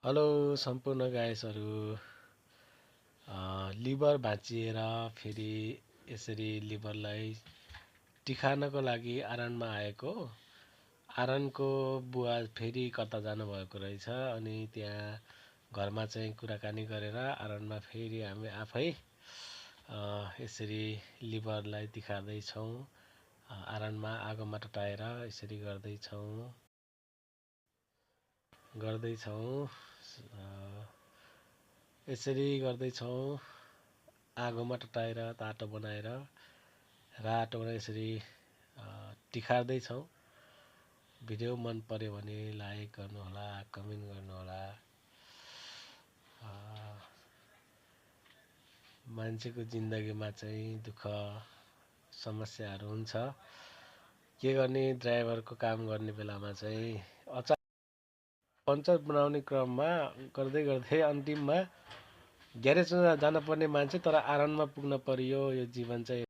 Hello सम्पूर्ण गायसहरू। Liver भाँचिएर फेरि यसरी लिभरलाई तिखार्नको लागि आरनमा आएको। आरनको बुवा फेरि कता जानुभएको रहेछ अनि त्यहाँ घरमा चाहिँ कुराकानी गरेर आरनमा फेरि हामी आफै यसरी लिभरलाई तिखार्दैछौँ। आरनमा आगोमा तताएर यसरी गर्दैछौँ। यसरी गर्दैछौँ, आगोमा तताएर तातो बनाएर रातोमा यसरी तिखार्दैछौँ। भिडियो मन पर्यो भने लाइक गर्नुहोला, कमेन्ट गर्नुहोला। मान्छेको जिन्दगीमा चाहिँ दुःख समस्याहरू हुन्छ। के गर्ने, ड्राइभरको काम गर्ने बेलामा चाहिँ अचानक पञ्चर बनाउने क्रममा गर्दै गर्दै अन्तिममा ग्यारेजमा जानुपर्ने मान्छे तर आरनमा पुग्न पर्यो। यो जीवन चाहिँ